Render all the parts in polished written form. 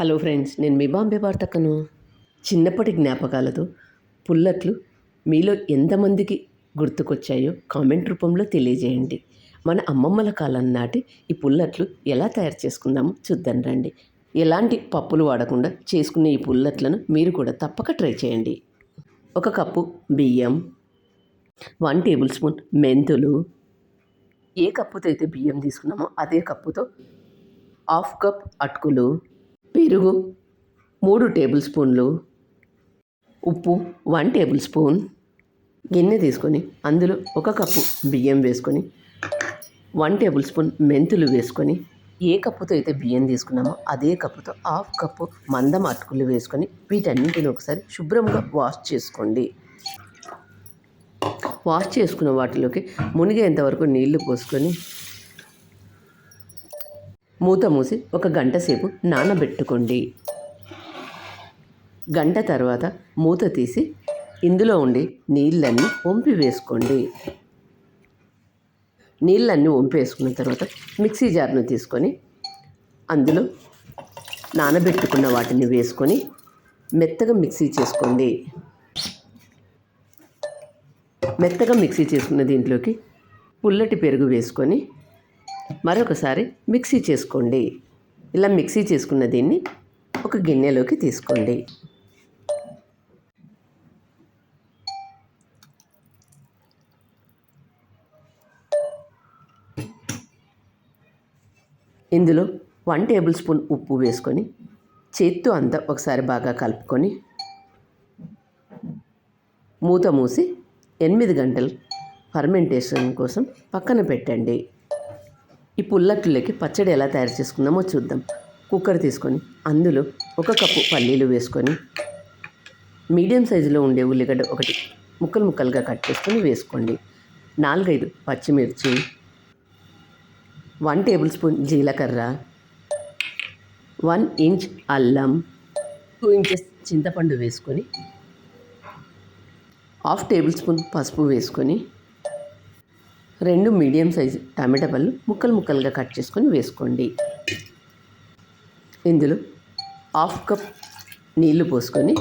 Hello friends, నేను మీ బాంబే వార్తకను. చిన్నప్పటి జ్ఞాపకాలతో పుల్లట్లు మీలో ఎంతమందికి గుర్తుకొచ్చాయో కామెంట్ రూపంలో తెలియజేయండి. మన అమ్మమ్మల కాలం నాటి ఈ పుల్లట్లు ఎలా తయారు చేసుకుందామో చూద్దాం రండి. ఎలాంటి పప్పులు వాడకుండా చేసుకునే ఈ పుల్లట్లను మీరు కూడా తప్పక ట్రై చేయండి. 1 కప్పు బియ్యం, 1 టేబుల్ స్పూన్ మెంతులు, ఏ కప్పుతో అయితే బియ్యం తీసుకున్నామో అదే కప్పుతో 1/2 కప్ అటుకులు, పెరుగు 3 టేబుల్ స్పూన్లు, ఉప్పు 1 టేబుల్ స్పూన్. గిన్నె తీసుకొని అందులో 1 కప్పు బియ్యం వేసుకొని 1 టేబుల్ స్పూన్ మెంతులు వేసుకొని, ఏ కప్పుతో అయితే బియ్యం తీసుకున్నామో అదే కప్పుతో 1/2 కప్పు మందం అటుకులు వేసుకొని వీటన్నింటిని ఒకసారి శుభ్రంగా వాష్ చేసుకోండి. వాష్ చేసుకున్న వాటిలోకి మునిగేంతవరకు నీళ్లు పోసుకొని మూత మూసి 1 గంట సేపు నానబెట్టుకోండి. గంట తర్వాత మూత తీసి ఇందులో ఉండి నీళ్ళన్నీ వంపి వేసుకోండి. నీళ్ళన్నీ వంపేసుకున్న తర్వాత మిక్సీ జార్ను తీసుకొని అందులో నానబెట్టుకున్న వాటిని వేసుకొని మెత్తగా మిక్సీ చేసుకోండి. మెత్తగా మిక్సీ చేసుకున్న దీంట్లోకి పుల్లటి పెరుగు వేసుకొని మరొకసారి మిక్సీ చేసుకోండి. ఇలా మిక్సీ చేసుకున్న దీన్ని ఒక గిన్నెలోకి తీసుకోండి. ఇందులో 1 టేబుల్ స్పూన్ ఉప్పు వేసుకొని చేత్తో అంతా ఒకసారి బాగా కలుపుకొని మూత మూసి 8 గంటలు ఫర్మెంటేషన్ కోసం పక్కన పెట్టండి. ఈ పుల్లట్లకి పచ్చడి ఎలా తయారు చేసుకుందామో చూద్దాం. కుక్కర్ తీసుకొని అందులో 1 కప్పు పల్లీలు వేసుకొని మీడియం సైజులో ఉండే ఉల్లిగడ్డ ఒకటి ముక్కలుగా కట్ చేసుకొని వేసుకోండి. 4-5 పచ్చిమిర్చి, 1 టేబుల్ స్పూన్ జీలకర్ర, 1 ఇంచ్ అల్లం, 2 ఇంచెస్ చింతపండు వేసుకొని 1/2 టేబుల్ స్పూన్ పసుపు వేసుకొని 2 మీడియం సైజు టమాటా పళ్ళు ముక్కలుగా కట్ చేసుకొని వేసుకోండి. ఇందులో 1/2 కప్ నీళ్లు పోసుకొని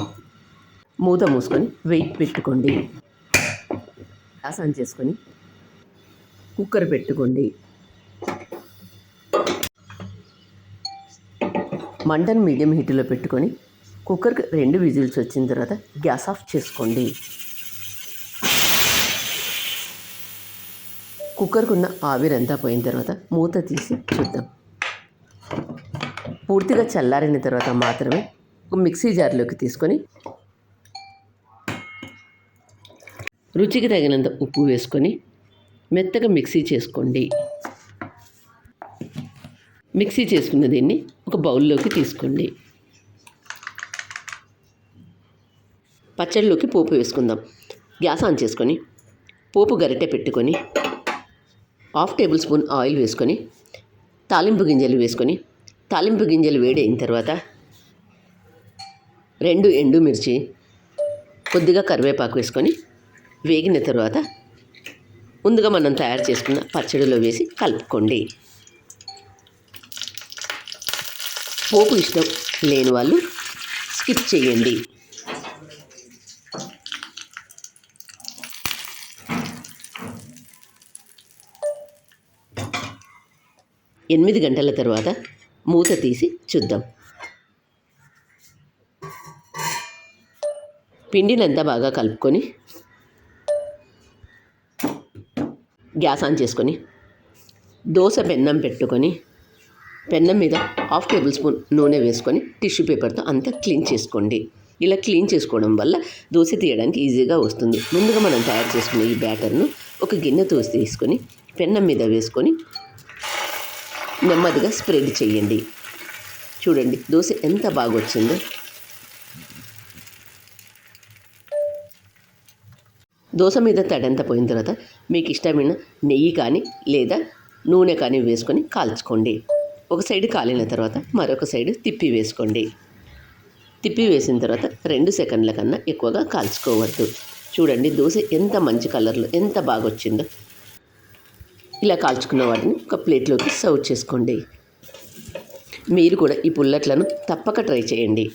మూత మూసుకొని వెయిట్ పెట్టుకోండి. గ్యాస్ ఆన్ చేసుకొని కుక్కర్ పెట్టుకోండి. మంటను మీడియం హీట్లో పెట్టుకొని కుక్కర్కి 2 విజిల్స్ వచ్చిన తర్వాత గ్యాస్ ఆఫ్ చేసుకోండి. కుక్కర్కు ఉన్న ఆవిరంతా పోయిన తర్వాత మూత తీసి చూద్దాం. పూర్తిగా చల్లారిన తర్వాత మాత్రమే ఒక మిక్సీ జార్లోకి తీసుకొని రుచికి తగినంత ఉప్పు వేసుకొని మెత్తగా మిక్సీ చేసుకోండి. మిక్సీ చేసుకున్న దీన్ని ఒక బౌల్లోకి తీసుకోండి. పచ్చడిలోకి పోపు వేసుకుందాం. గ్యాస్ ఆన్ చేసుకొని పోపు గరిటె పెట్టుకొని 1/2 టేబుల్ స్పూన్ ఆయిల్ వేసుకొని తాలింపు గింజలు వేసుకొని తాలింపు గింజలు వేడైన తర్వాత 2 ఎండుమిర్చి, కొద్దిగా కరివేపాకు వేసుకొని వేగిన తర్వాత ముందుగా మనం తయారు చేసుకున్న పచ్చడిలో వేసి కలుపుకోండి. పోపు ఇష్టం లేని వాళ్ళు స్కిప్ చేయండి. ఎనిమిది గంటల తర్వాత మూత తీసి చూద్దాం. పిండినంతా బాగా కలుపుకొని గ్యాస్ ఆన్ చేసుకొని దోశ పెన్నం పెట్టుకొని పెన్నం మీద 1/2 టేబుల్ స్పూన్ నూనె వేసుకొని టిష్యూ పేపర్తో అంతా క్లీన్ చేసుకోండి. ఇలా క్లీన్ చేసుకోవడం వల్ల దోశ తీయడానికి ఈజీగా వస్తుంది. ముందుగా మనం తయారు చేసుకునే ఈ బ్యాటర్ను ఒక గిన్నెతో తీసుకొని పెన్నం మీద వేసుకొని నెమ్మదిగా స్ప్రెడ్ చేయండి. చూడండి దోశ ఎంత బాగా వచ్చిందో. దోశ మీద తడంతా పోయిన తర్వాత మీకు ఇష్టమైన నెయ్యి కానీ లేదా నూనె కానీ వేసుకొని కాల్చుకోండి. ఒక సైడ్ కాలిన తర్వాత మరొక సైడ్ తిప్పి వేసుకోండి. తిప్పి వేసిన తర్వాత 2 సెకండ్ల కన్నా ఎక్కువగా కాల్చుకోవద్దు. చూడండి దోశ ఎంత మంచి కలర్లో ఎంత బాగా వచ్చిందో. ఇలా కాల్చుకున్న వాటిని ఒక ప్లేట్లోకి సర్వ్ చేసుకోండి. మీరు కూడా ఈ పుల్లట్లను తప్పక ట్రై చేయండి.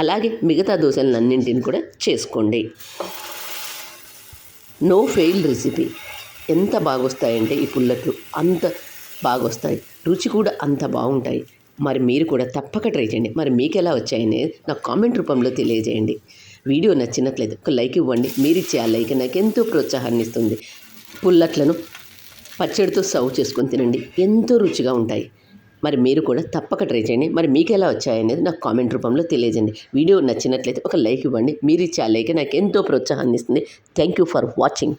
అలాగే మిగతా దోశలన్నింటిని కూడా చేసుకోండి. No fail recipe. ఎంత బాగొస్తాయంటే ఈ పుల్లట్లు అంత బాగొస్తాయి, రుచి కూడా అంత బాగుంటాయి. మరి మీరు కూడా తప్పక ట్రై చేయండి. మరి మీకు ఎలా వచ్చాయని నాకు కామెంట్ రూపంలో తెలియజేయండి. వీడియో నచ్చినట్లయితే ఒక లైక్ ఇవ్వండి. మీరు ఇచ్చే ఆ లైక్ నాకు ఎంతో ప్రోత్సాహాన్ని ఇస్తుంది. పుల్లట్లను పచ్చడితో సర్వ్ చేసుకొని తినండి, ఎంతో రుచిగా ఉంటాయి. మరి మీరు కూడా తప్పక ట్రై చేయండి. మరి మీకు ఎలా వచ్చాయనేది నాకు కామెంట్ రూపంలో తెలియజేయండి. వీడియో నచ్చినట్లయితే ఒక లైక్ ఇవ్వండి. మీరు ఇచ్చే ఆ లైక్ నాకు ఎంతో ప్రోత్సాహాన్ని ఇస్తుంది. Thank you for watching.